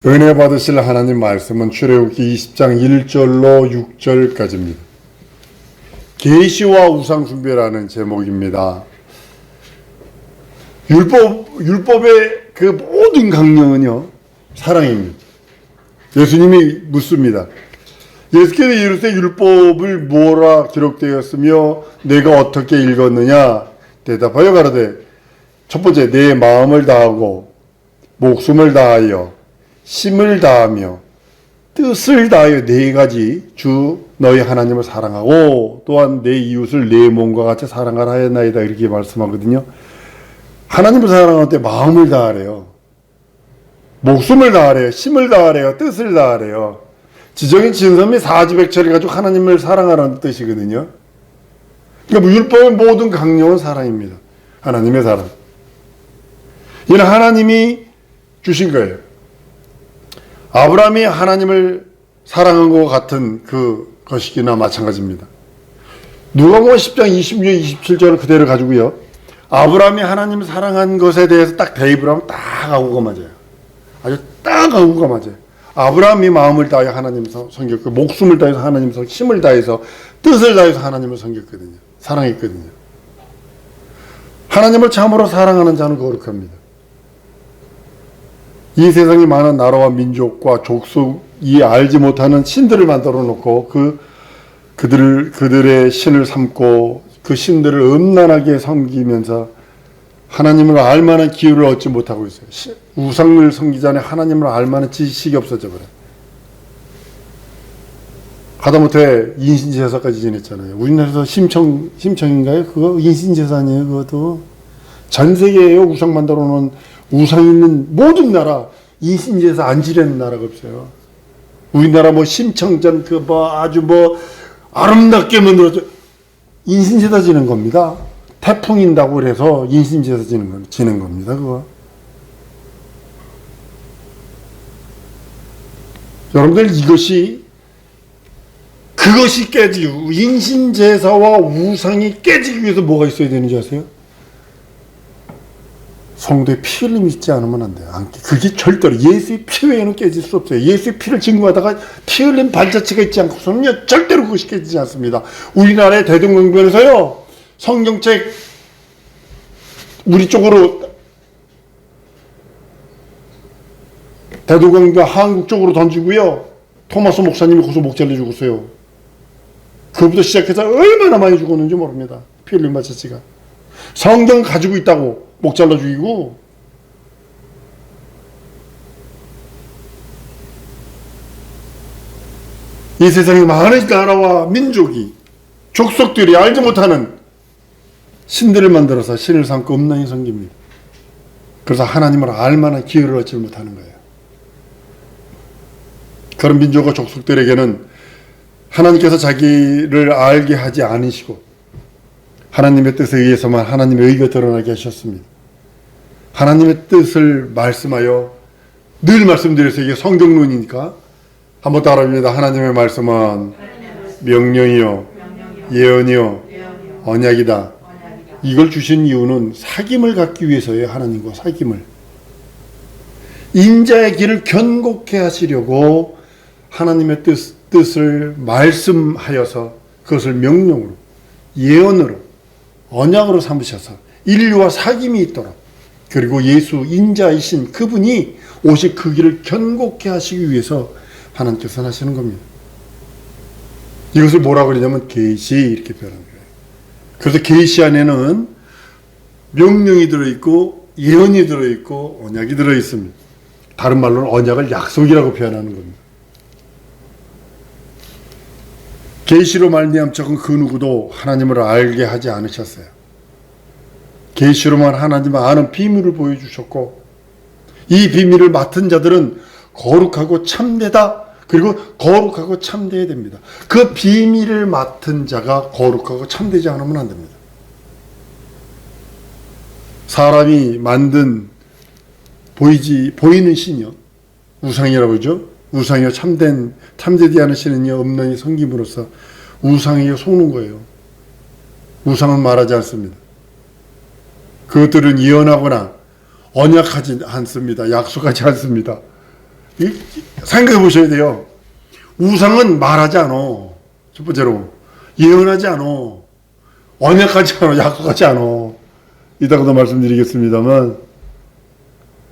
은혜 받으실 하나님 말씀은 출애굽기 20장 1절로 6절까지입니다. 계시와 우상 숭배라는 제목입니다. 율법의 그 모든 강령은요, 사랑입니다. 예수님이 묻습니다. 예수께서 이르시되 율법을 뭐라 기록되었으며 내가 어떻게 읽었느냐? 대답하여 가로되 첫 번째 내 마음을 다하고 목숨을 다하여 힘을 다하며 뜻을 다하여 네 가지 주 너희 하나님을 사랑하고 또한 내 이웃을 내 몸과 같이 사랑하라 하였나이다, 이렇게 말씀하거든요. 하나님을 사랑할 때 마음을 다하래요. 목숨을 다하래요. 힘을 다하래요. 뜻을 다하래요. 지정인 진선미 사지백체를 가지고 하나님을 사랑하라는 뜻이거든요. 그러니까 율법의 모든 강령은 사랑입니다. 하나님의 사랑. 이는 하나님이 주신 거예요. 아브라함이 하나님을 사랑한 것 같은 것이기나 마찬가지입니다. 누가복음 10장 26, 27절을 그대로 가지고요, 아브라함이 하나님을 사랑한 것에 대해서 딱 대입을 하면 딱 아구가 맞아요. 아주 딱 아구가 맞아요. 아브라함이 마음을 다해 하나님을 섬겼고, 목숨을 다해서 하나님을 힘을 다해서 뜻을 다해서 하나님을 섬겼거든요. 사랑했거든요. 하나님을 참으로 사랑하는 자는 거룩합니다. 이 세상에 많은 나라와 민족과 족속이 알지 못하는 신들을 만들어 놓고 그들의 신을 삼고 그 신들을 음란하게 섬기면서 하나님을 알만한 기회를 얻지 못하고 있어요. 우상을 섬기기 전에 하나님을 알만한 지식이 없어져 버려요. 하다못해 인신제사까지 지냈잖아요. 우리나라에서 심청인가요? 그거 인신제사아니에요? 그것도 전 세계에요. 우상 만들어 놓은, 우상 있는 모든 나라 인신제사 안 지내는 나라가 없어요. 우리나라 심청전 아주 아름답게 만들어져 인신제사 지는 겁니다. 태풍인다고 그래서 인신제사 지는 겁니다. 그거. 여러분들 그것이 깨지고, 인신제사와 우상이 깨지기 위해서 뭐가 있어야 되는지 아세요? 성도의 피 흘림이 있지 않으면 안 돼요. 그게 절대로 예수의 피 외에는 깨질 수 없어요. 예수의 피를 증거하다가 피 흘린 발자취가 있지 않고서는요, 절대로 그것이 깨지지 않습니다. 우리나라의 대동강변에서요, 성경책 우리 쪽으로, 대동강변 한국 쪽으로 던지고요, 토마스 목사님이 거기서 목잘려 죽었어요. 그부터 시작해서 얼마나 많이 죽었는지 모릅니다. 피 흘린 발자취가. 성경 가지고 있다고 목 잘라 죽이고. 이 세상에 많은 나라와 민족이, 족속들이 알지 못하는 신들을 만들어서 신을 삼고 음란히 섬깁니다. 그래서 하나님을 알만한 기회를 얻지 못하는 거예요. 그런 민족과 족속들에게는 하나님께서 자기를 알게 하지 않으시고 하나님의 뜻에 의해서만 하나님의 의가 드러나게 하셨습니다. 하나님의 뜻을 말씀하여, 늘 말씀드려서 이게 성경론이니까 한번 따라합니다. 하나님의 말씀은 명령이요, 예언이요, 언약이다. 이걸 주신 이유는 사귐을 갖기 위해서예요. 하나님과 사귐을. 인자의 길을 견고케 하시려고 하나님의 뜻을 말씀하여서 그것을 명령으로, 예언으로, 언약으로 삼으셔서 인류와 사귐이 있도록, 그리고 예수 인자이신 그분이 오직 그 길을 견고케 하시기 위해서 하나님께서 하시는 겁니다. 이것을 뭐라고 그러냐면 계시, 이렇게 표현합니다. 그래서 계시 안에는 명령이 들어있고 예언이 들어있고 언약이 들어있습니다. 다른 말로는 언약을 약속이라고 표현하는 겁니다. 계시로 말미암자건 그 누구도 하나님을 알게 하지 않으셨어요. 계시로만 하나님을 아는 비밀을 보여주셨고, 이 비밀을 맡은 자들은 거룩하고 참되다. 그리고 거룩하고 참되어야 됩니다. 그 비밀을 맡은 자가 거룩하고 참되지 않으면 안 됩니다. 사람이 만든 보이는 신이요, 우상이라고 그러죠. 우상이요, 참되지 않은 신은요, 음란히 섬김으로써 우상이요, 속는 거예요. 우상은 말하지 않습니다. 그것들은 예언하거나 언약하지 않습니다. 약속하지 않습니다. 생각해 보셔야 돼요. 우상은 말하지 않아. 첫 번째로 예언하지 않아. 언약하지 않아. 약속하지 않아. 이따가도 말씀드리겠습니다만,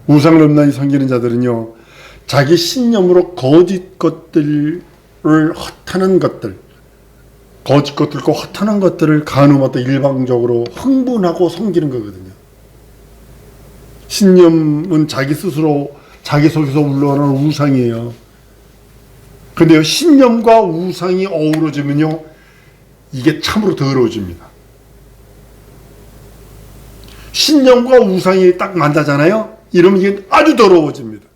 우상을 없나니 섬기는 자들은요, 자기 신념으로 거짓 것들을 허탄한 것들, 거짓 것들과 허탄한 것들을 간음하다 일방적으로 흥분하고 섬기는 거거든요. 신념은 자기 스스로 자기 속에서 올라오는 우상이에요. 근데요, 신념과 우상이 어우러지면요, 이게 참으로 더러워집니다. 신념과 우상이 딱 만나잖아요. 이러면 이게 아주 더러워집니다.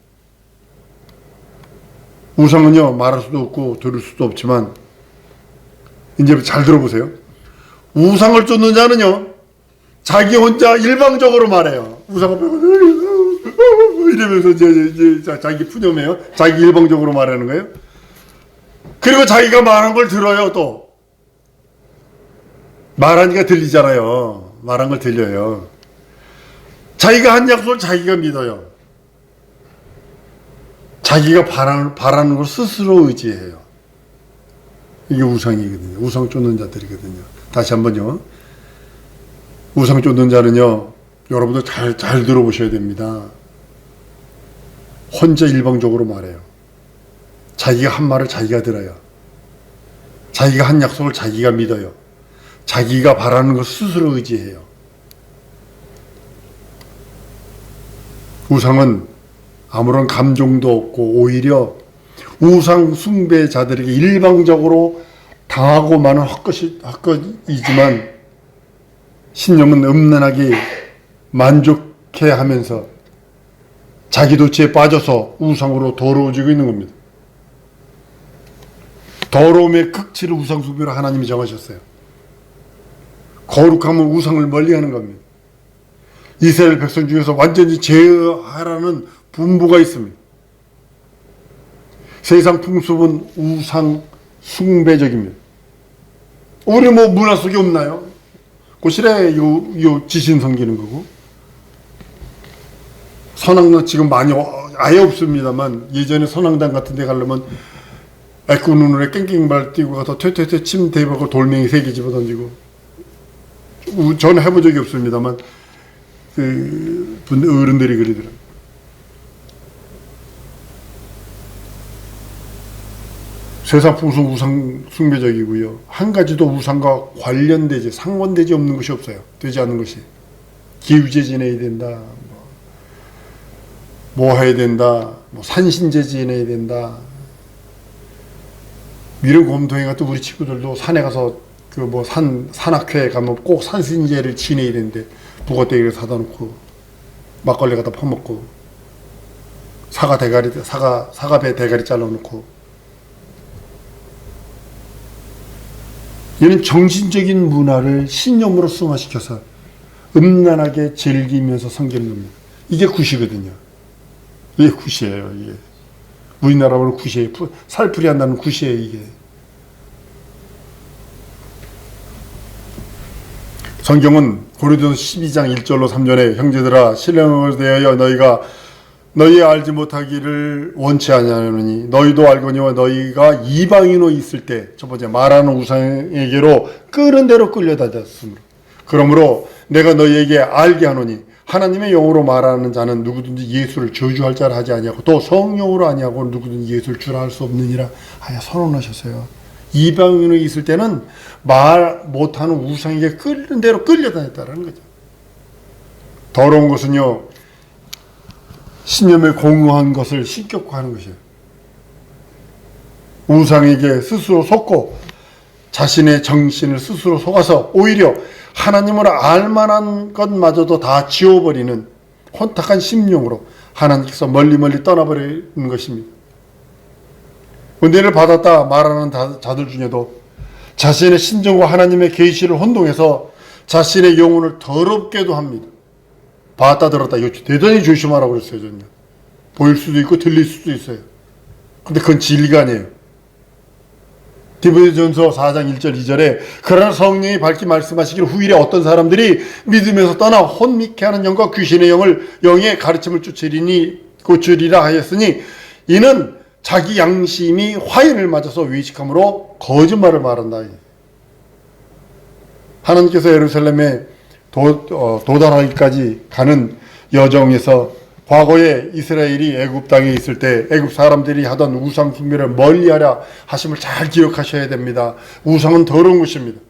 우상은요, 말할 수도 없고 들을 수도 없지만, 이제 잘 들어보세요. 우상을 쫓는 자는요, 자기 혼자 일방적으로 말해요. 우상을 이러면서 이제 자기 푸념해요. 자기 일방적으로 말하는 거예요. 그리고 자기가 말한 걸 들어요. 또 말하니까 들리잖아요. 말한 걸 들려요. 자기가 한 약속을 자기가 믿어요. 자기가 바라는 걸 스스로 의지해요. 이게 우상이거든요. 우상 쫓는 자들이거든요. 다시 한번요. 우상 쫓는 자는요, 여러분들 잘 들어보셔야 됩니다. 혼자 일방적으로 말해요. 자기가 한 말을 자기가 들어요. 자기가 한 약속을 자기가 믿어요. 자기가 바라는 걸 스스로 의지해요. 우상은 아무런 감정도 없고 오히려 우상 숭배자들에게 일방적으로 당하고만은 헛것이지만, 신념은 음란하게 만족해하면서 자기 도취에 빠져서 우상으로 더러워지고 있는 겁니다. 더러움의 극치를 우상 숭배로 하나님이 정하셨어요. 거룩함은 우상을 멀리하는 겁니다. 이스라엘 백성 중에서 완전히 제어하라는 분부가 있습니다. 세상 풍습은 우상 숭배적입니다. 우리 뭐 문화 속에 없나요? 고실에 요 지신 섬기는 거고, 선악단 지금 많이 아예 없습니다만, 예전에 선악단 같은 데 가려면 애꾸 눈으로 깽깽발 뛰고 가서 퇴퇴퇴 침 대박을 돌멩이 3개 집어던지고, 저는 해본 적이 없습니다만 그 어른들이 그러더라고요. 세상 풍습 우상 숭배적이고요. 한 가지도 우상과 관련되지, 상관되지 없는 것이 없어요. 되지 않는 것이. 기우제 지내야 된다. 뭐 해야 된다. 뭐 산신제 지내야 된다. 미륵 곰통이 같은 우리 친구들도 산에 가서 그 뭐 산악회에 가면 꼭 산신제를 지내야 되는데, 북어떼기를 사다 놓고 막걸리 갖다 퍼먹고 사과배 대가리 잘라놓고, 이는 정신적인 문화를 신념으로 승화시켜서 음란하게 즐기면서 섬기는 겁니다. 이게 굿이거든요. 이게 굿이에요. 이게 우리나라로 굿이에요. 살풀이 한다는 굿이에요. 이게 성경은 고린도서 12장 1절로 3절에 형제들아 신령을 대하여 너희 알지 못하기를 원치 아니하노니 너희도 알거니와 너희가 이방인으로 있을 때, 첫 번째 말하는 우상에게로 끄는 대로 끌려다녔으므로, 그러므로 내가 너희에게 알게 하노니 하나님의 영으로 말하는 자는 누구든지 예수를 저주할 자를 하지 아니하고 또 성령으로 아니하고 누구든지 예수를 주라 할 수 없느니라 하여 선언하셨어요. 이방인으로 있을 때는 말 못하는 우상에게 끌는 대로 끌려다녔다는 거죠. 더러운 것은요, 신념에 공유한 것을 신격화하는 것이에요. 우상에게 스스로 속고 자신의 정신을 스스로 속아서 오히려 하나님을 알만한 것마저도 다 지워버리는 혼탁한 심령으로 하나님께서 멀리 떠나버리는 것입니다. 은혜를 받았다 말하는 자들 중에도 자신의 신정과 하나님의 계시를 혼동해서 자신의 영혼을 더럽게도 합니다. 봤다 들었다 이거 대단히 조심하라고 그랬어요. 저는 보일 수도 있고 들릴 수도 있어요. 근데 그건 진리가 아니에요. 디모데전서 4장 1절 2절에 그러나 성령이 밝히 말씀하시기를 후일에 어떤 사람들이 믿으면서 떠나 혼미케 하는 영과 귀신의 영의 가르침을 쫓으리라 하였으니 이는 자기 양심이 화인을 맞아서 위식함으로 거짓말을 말한다. 하나님께서 예루살렘에 도달하기까지 가는 여정에서 과거에 이스라엘이 애굽 땅에 있을 때 애굽 사람들이 하던 우상 숭배를 멀리하라 하심을 잘 기억하셔야 됩니다. 우상은 더러운 것입니다.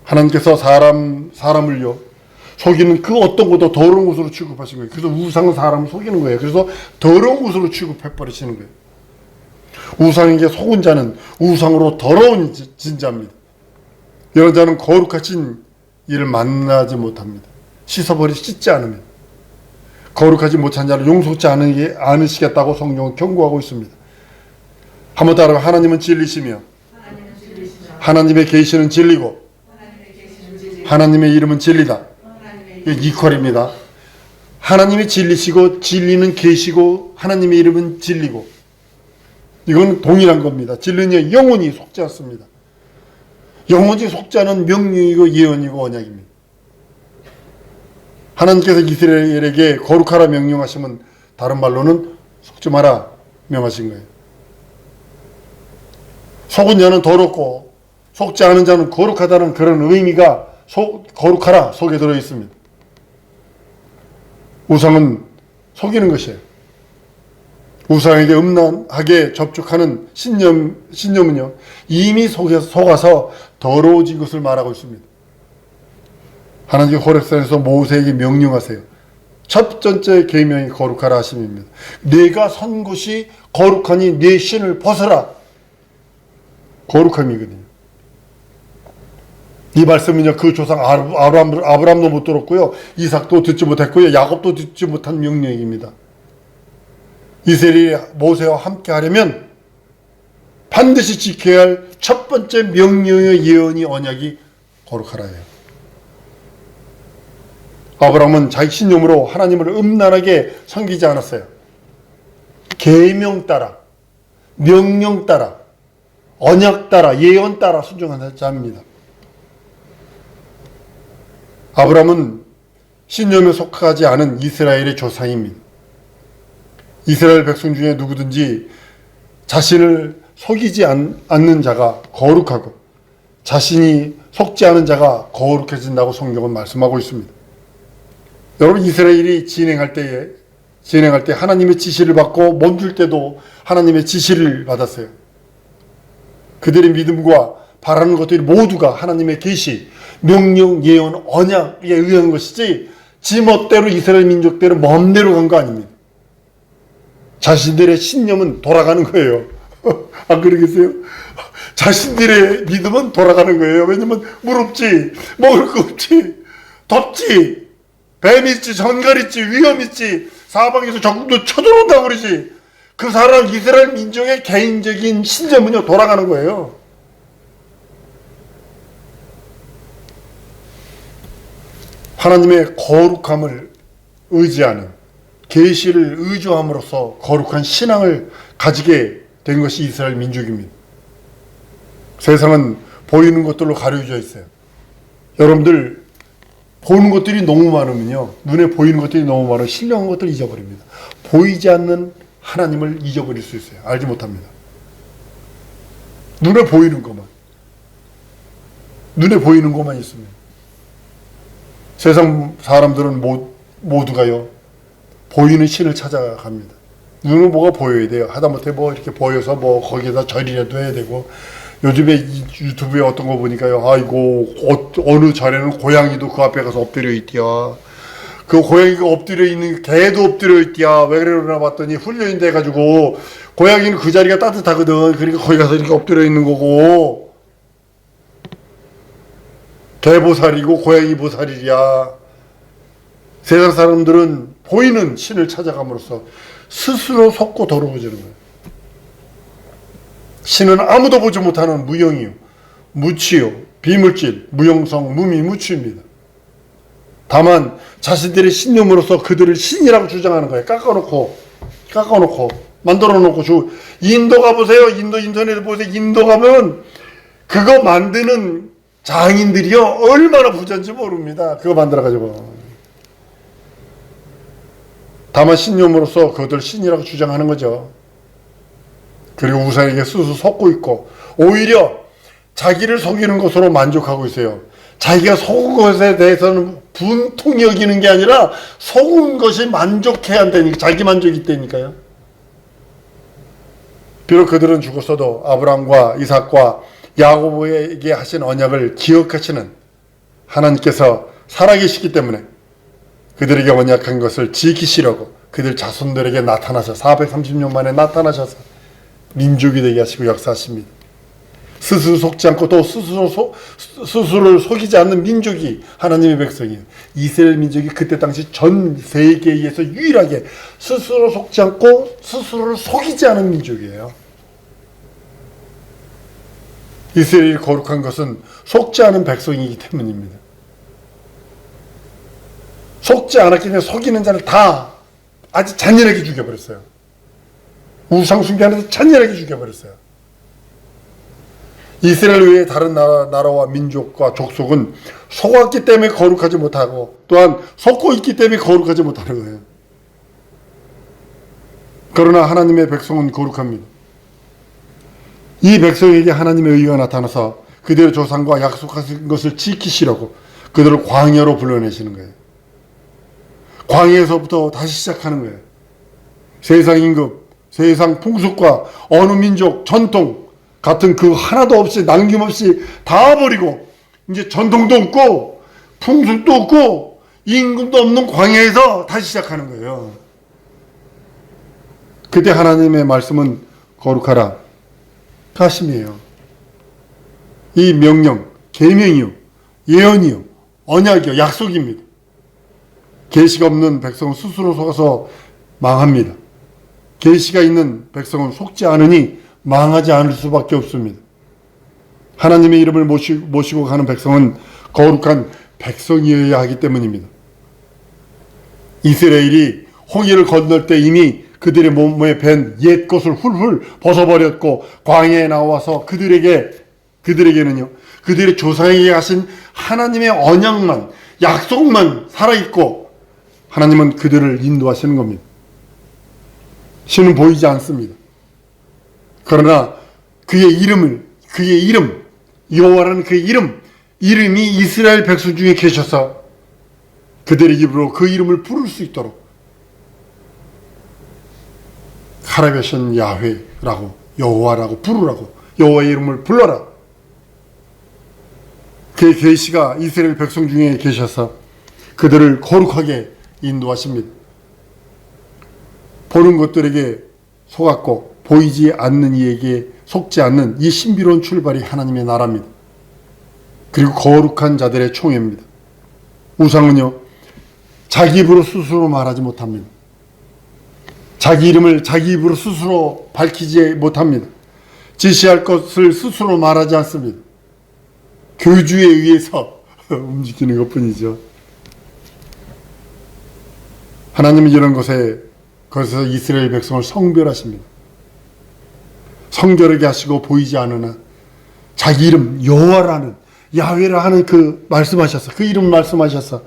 하나님께서 사람을요 속이는 그 어떤 것도 더러운 것으로 취급하신 거예요. 그래서 우상은 사람을 속이는 거예요. 그래서 더러운 것으로 취급해 버리시는 거예요. 우상에게 속은 자는 우상으로 더러운 진자입니다. 이런 자는 거룩하신 이를 만나지 못합니다. 씻지 않으면 거룩하지 못한 자를 용서치 않으시겠다고 성경은 경고하고 있습니다. 한번 따라가 하나님은 진리시며 하나님의 계시는 진리고 하나님의 이름은 진리다. 이퀄입니다. 하나님이 진리시고 진리는 계시고 하나님의 이름은 진리고 이건 동일한 겁니다. 진리는 영원히 속지 않습니다. 영원히 속지 않은 명령이고 예언이고 언약입니다. 하나님께서 이스라엘에게 거룩하라 명령하시면 다른 말로는 속지 마라 명하신 거예요. 속은 자는 더럽고 속지 않은 자는 거룩하다는 그런 의미가 거룩하라 속에 들어 있습니다. 우상은 속이는 것이에요. 우상에게 음란하게 접촉하는 신념은요 이미 속아서 더러워진 것을 말하고 있습니다. 하나님께 호렙산에서 모세에게 명령하세요. 첫 번째 계명이 거룩하라 하심입니다. 내가 선 곳이 거룩하니 내 신을 벗어라. 거룩함이거든요. 이 말씀은요 그 조상 아브라함도 못 들었고요 이삭도 듣지 못했고요 야곱도 듣지 못한 명령입니다. 이스라엘이 모세와 함께 하려면 반드시 지켜야 할 첫 번째 명령의 예언이 언약이 거룩하라예요. 아브라함은 자기 신념으로 하나님을 음란하게 섬기지 않았어요. 계명 따라, 명령 따라, 언약 따라, 예언 따라 순종한 자입니다. 아브라함은 신념에 속하지 않은 이스라엘의 조상입니다. 이스라엘 백성 중에 누구든지 자신을 속이지 않는 자가 거룩하고 자신이 속지 않은 자가 거룩해진다고 성경은 말씀하고 있습니다. 여러분 이스라엘이 진행할 때 하나님의 지시를 받고 멈출 때도 하나님의 지시를 받았어요. 그들의 믿음과 바라는 것들이 모두가 하나님의 계시, 명령, 예언, 언약에 의한 것이지 지 멋대로 이스라엘 민족대로 멋대로 간 거 아닙니다. 자신들의 신념은 돌아가는 거예요. 안 그러겠어요? 자신들의 믿음은 돌아가는 거예요. 왜냐면 물 없지, 먹을 거 없지, 덥지, 뱀 있지, 전갈 있지, 위험 있지, 사방에서 적군도 쳐들어온다고 그러지. 그 사람 이스라엘 민족의 개인적인 신념은요 돌아가는 거예요. 하나님의 거룩함을 의지하는 계시를 의존함으로써 거룩한 신앙을 가지게 된 것이 이스라엘 민족입니다. 세상은 보이는 것들로 가려져 있어요. 여러분들 보는 것들이 너무 많으면요 눈에 보이는 것들이 너무 많으면 신령한 것들을 잊어버립니다. 보이지 않는 하나님을 잊어버릴 수 있어요. 알지 못합니다. 눈에 보이는 것만 있습니다. 세상 사람들은 모두가요 보이는 신을 찾아갑니다. 눈은 뭐가 보여야 돼요. 하다못해 뭐 이렇게 보여서 뭐 거기에다 절이라도 해야 되고, 요즘에 유튜브에 어떤 거 보니까요, 아이고 어느 절에는 고양이도 그 앞에 가서 엎드려 있디야. 그 고양이가 엎드려 있는 개도 엎드려 있디야. 왜 그러나 봤더니 훈련돼 가지고 고양이는 그 자리가 따뜻하거든. 그러니까 거기 가서 이렇게 엎드려 있는 거고, 개 보살이고 고양이 보살이야. 세상 사람들은 보이는 신을 찾아감으로써 스스로 속고 더러워지는 거예요. 신은 아무도 보지 못하는 무형이요, 무치요, 비물질, 무형성, 무미, 무치입니다. 다만 자신들의 신념으로서 그들을 신이라고 주장하는 거예요. 깎아놓고 만들어놓고 인도 가보세요. 인터넷에 보세요. 인도 가면 그거 만드는 장인들이요 얼마나 부자인지 모릅니다. 그거 만들어가지고 다만 신념으로서 그들 신이라고 주장하는 거죠. 그리고 우상에게 스스로 속고 있고 오히려 자기를 속이는 것으로 만족하고 있어요. 자기가 속은 것에 대해서는 분통히 여기는 게 아니라 속은 것이 만족해야 한다니까. 자기 만족이 있다니까요. 비록 그들은 죽었어도 아브라함과 이삭과 야고보에게 하신 언약을 기억하시는 하나님께서 살아계시기 때문에 그들에게 언약한 것을 지키시려고 그들 자손들에게 나타나서 430년 만에 나타나셔서 민족이 되게 하시고 역사하십니다. 스스로 속지 않고 또 스스로를 속이지 않는 민족이 하나님의 백성이에요. 이스라엘 민족이 그때 당시 전 세계에서 유일하게 스스로 속지 않고 스스로를 속이지 않은 민족이에요. 이스라엘이 거룩한 것은 속지 않은 백성이기 때문입니다. 속지 않았기 때문에 속이는 자를 다 아주 잔인하게 죽여버렸어요. 우상 숭배하면서 잔인하게 죽여버렸어요. 이스라엘 외의 다른 나라와 민족과 족속은 속았기 때문에 거룩하지 못하고 또한 속고 있기 때문에 거룩하지 못하는 거예요. 그러나 하나님의 백성은 거룩합니다. 이 백성에게 하나님의 의가 나타나서 그들의 조상과 약속하신 것을 지키시려고 그들을 광야로 불러내시는 거예요. 광야에서부터 다시 시작하는 거예요. 세상 임금, 세상 풍습과 어느 민족, 전통 같은 그 하나도 없이 남김없이 다 버리고 이제 전통도 없고 풍습도 없고 임금도 없는 광야에서 다시 시작하는 거예요. 그때 하나님의 말씀은 거룩하라 하심이에요. 이 명령, 계명이요, 예언이요, 언약이요, 약속입니다. 계시가 없는 백성은 스스로 속아서 망합니다. 계시가 있는 백성은 속지 않으니 망하지 않을 수밖에 없습니다. 하나님의 이름을 모시고 가는 백성은 거룩한 백성이어야 하기 때문입니다. 이스라엘이 홍해를 건널 때 이미 그들의 몸에 밴 옛 것을 훌훌 벗어버렸고 광야에 나와서 그들에게는요 그들의 조상에게 하신 하나님의 언약만 약속만 살아있고 하나님은 그들을 인도하시는 겁니다. 신은 보이지 않습니다. 그러나 그의 이름 여호와라는 그의 이름이 이스라엘 백성 중에 계셔서 그들의 입으로 그 이름을 부를 수 있도록 살아계신 야훼라고 여호와라고 부르라고 여호와의 이름을 불러라. 그의 계시가 이스라엘 백성 중에 계셔서 그들을 거룩하게 인도하십니다. 보는 것들에게 속았고 보이지 않는 이에게 속지 않는 이 신비로운 출발이 하나님의 나라입니다. 그리고 거룩한 자들의 총회입니다. 우상은요 자기 입으로 스스로 말하지 못합니다. 자기 이름을 자기 입으로 스스로 밝히지 못합니다. 지시할 것을 스스로 말하지 않습니다. 교주에 의해서 움직이는 것뿐이죠. 하나님은 이런 거기서 이스라엘 백성을 성별하십니다. 성결하게 하시고 보이지 않으나 자기 이름 여호와라는 야훼라 하는 그 말씀하셔서 그 이름 말씀하셔서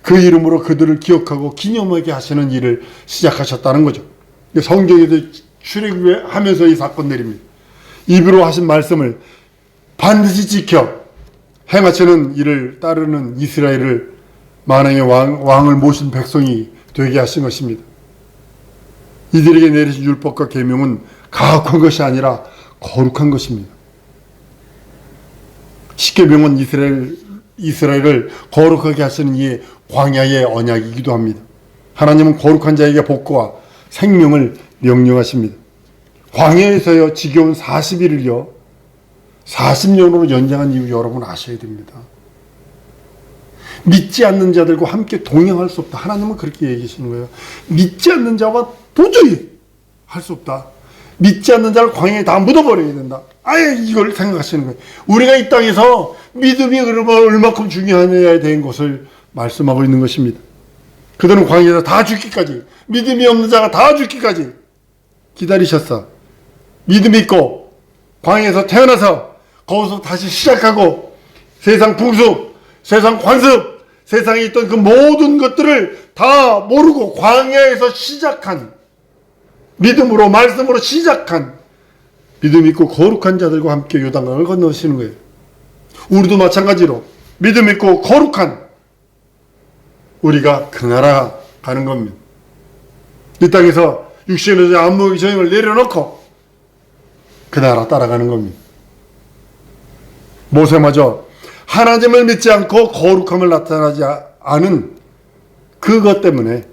그 이름으로 그들을 기억하고 기념하게 하시는 일을 시작하셨다는 거죠. 성경에도 출애굽하면서 이 사건들입니다. 입으로 하신 말씀을 반드시 지켜 행하시는 일을 따르는 이스라엘을 만왕의 왕을 모신 백성이 되게 하신 것입니다. 이들에게 내리신 율법과 계명은 가혹한 것이 아니라 거룩한 것입니다. 십계명은 이스라엘을 거룩하게 하시는 이의 광야의 언약이기도 합니다. 하나님은 거룩한 자에게 복과 생명을 명령하십니다. 광야에서요 지겨운 40일을요 40년으로 연장한 이유 여러분 아셔야 됩니다. 믿지 않는 자들과 함께 동행할 수 없다. 하나님은 그렇게 얘기하시는 거예요. 믿지 않는 자와 도저히 할 수 없다. 믿지 않는 자를 광야에 다 묻어버려야 된다. 아예 이걸 생각하시는 거예요. 우리가 이 땅에서 믿음이 얼마큼 중요하냐에 대한 것을 말씀하고 있는 것입니다. 그들은 광야에서 다 죽기까지 믿음이 없는 자가 다 죽기까지 기다리셨어. 믿음 있고 광야에서 태어나서 거기서 다시 시작하고 세상 풍습, 세상 관습, 세상에 있던 그 모든 것들을 다 모르고 광야에서 시작한 믿음으로 말씀으로 시작한 믿음 있고 거룩한 자들과 함께 요단강을 건너시는 거예요. 우리도 마찬가지로 믿음 있고 거룩한 우리가 그 나라 가는 겁니다. 이 땅에서 육신의 안목의 정욕을 내려놓고 그 나라 따라가는 겁니다. 모세마저 하나님을 믿지 않고 거룩함을 나타나지 않은 그것 때문에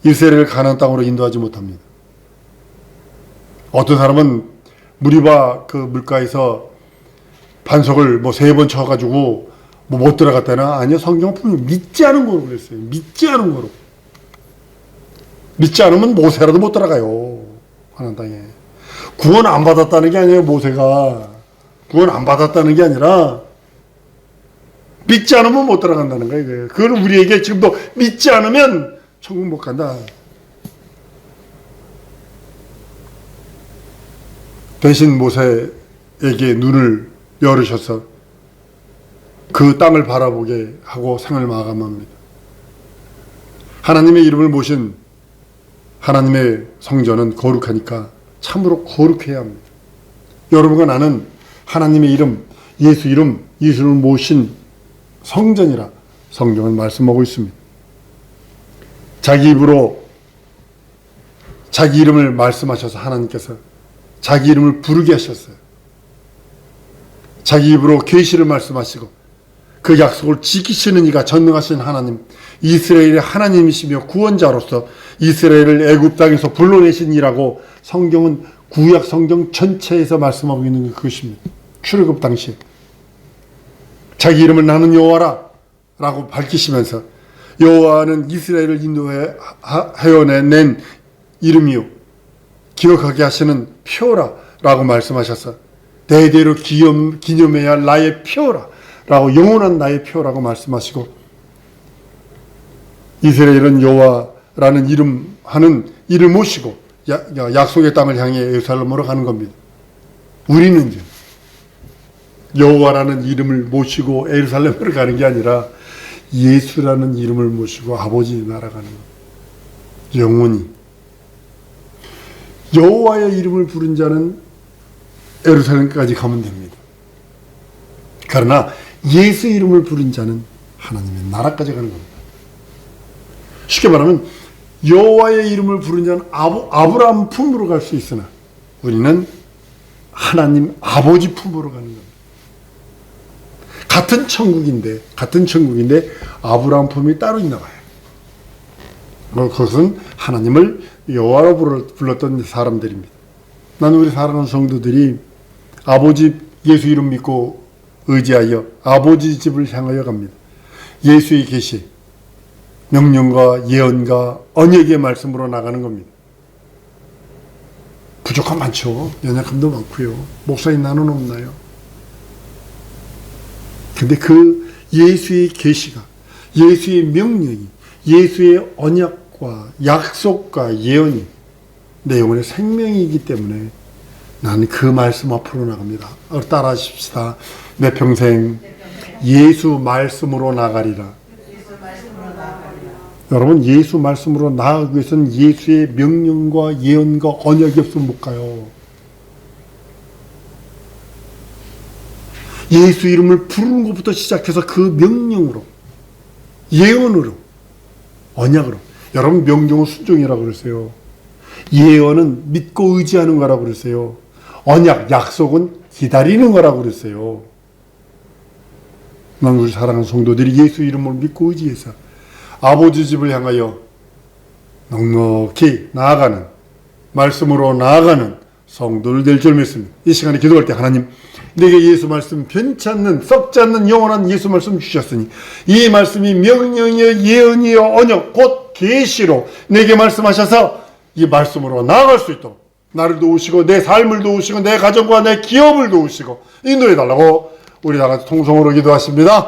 이스라엘을 가나안 땅으로 인도하지 못합니다. 어떤 사람은 무리바 그 물가에서 반석을 3번 쳐가지고 못 들어갔다나, 아니요, 성경은 분명히 믿지 않은 거로 그랬어요. 믿지 않은 거로. 믿지 않으면 모세라도 못 들어가요, 가나안 땅에. 구원 안 받았다는 게 아니에요. 모세가 구원 안 받았다는 게 아니라 믿지 않으면 못 들어간다는 거예요. 그걸 우리에게 지금도 믿지 않으면 천국 못 간다. 대신 모세에게 눈을 열으셔서 그 땅을 바라보게 하고 생을 마감합니다. 하나님의 이름을 모신 하나님의 성전은 거룩하니까 참으로 거룩해야 합니다. 여러분과 나는 하나님의 이름, 예수 이름, 예수를 모신 성전이라 성경은 말씀하고 있습니다. 자기 입으로 자기 이름을 말씀하셔서 하나님께서 자기 이름을 부르게 하셨어요. 자기 입으로 계시를 말씀하시고 그 약속을 지키시는 이가 전능하신 하나님, 이스라엘의 하나님이시며 구원자로서 이스라엘을 애굽 땅에서 불러내신 이라고 성경은 구약 성경 전체에서 말씀하고 있는 것입니다. 출애굽 당시에 자기 이름을 나는 여호와라 라고 밝히시면서 여호와는 이스라엘을 인도해낸 이름이요 기억하게 하시는 표라 라고 말씀하셔서 대대로 기념해야 할 나의 표라 라고, 영원한 나의 표라고 말씀하시고, 이스라엘은 여호와라는 이름 모시고 약속의 땅을 향해 예루살렘으로 가는 겁니다. 우리는요, 여호와라는 이름을 모시고 예루살렘으로 가는 게 아니라 예수라는 이름을 모시고 아버지 나라 가는 겁니다. 영원히 여호와의 이름을 부른 자는 예루살렘까지 가면 됩니다. 그러나 예수 이름을 부른 자는 하나님의 나라까지 가는 겁니다. 쉽게 말하면 여호와의 이름을 부른 자는 아브라함 품으로 갈 수 있으나 우리는 하나님 아버지 품으로 가는 겁니다. 같은 천국인데 아브라함 품이 따로 있나 봐요. 그것은 하나님을 여호와로 불렀던 사람들입니다. 나는 우리 사랑하는 성도들이 아버지 예수 이름 믿고 의지하여 아버지 집을 향하여 갑니다. 예수의 계시, 명령과 예언과 언약의 말씀으로 나가는 겁니다. 부족함 많죠. 연약함도 많고요. 목사님 나는 없나요? 근데 그 예수의 계시가, 예수의 명령이, 예수의 언약과 약속과 예언이 내 영혼의 생명이기 때문에 나는 그 말씀 앞으로 나갑니다. 따라 하십시다. 내 평생 예수 말씀으로 나가리라. 여러분, 예수 말씀으로 나아가기 위해서는 예수의 명령과 예언과 언약이 없으면 못 가요. 예수 이름을 부르는 것부터 시작해서 그 명령으로, 예언으로, 언약으로. 여러분, 명령은 순종이라고 그랬어요. 예언은 믿고 의지하는 거라고 그랬어요. 언약, 약속은 기다리는 거라고 그랬어요. 난 우리 사랑하는 성도들이 예수 이름을 믿고 의지해서 아버지 집을 향하여 넉넉히 나아가는, 말씀으로 나아가는 성도를 될 줄 믿습니다. 이 시간에 기도할 때 하나님, 내게 예수 말씀, 변치 않는, 썩지 않는 영원한 예수 말씀 주셨으니 이 말씀이 명령이여 예언이여 언약 곧 계시로 내게 말씀하셔서 이 말씀으로 나아갈 수 있도록 나를 도우시고 내 삶을 도우시고 내 가정과 내 기업을 도우시고 인도해 달라고 우리 다 같이 통성으로 기도하십니다.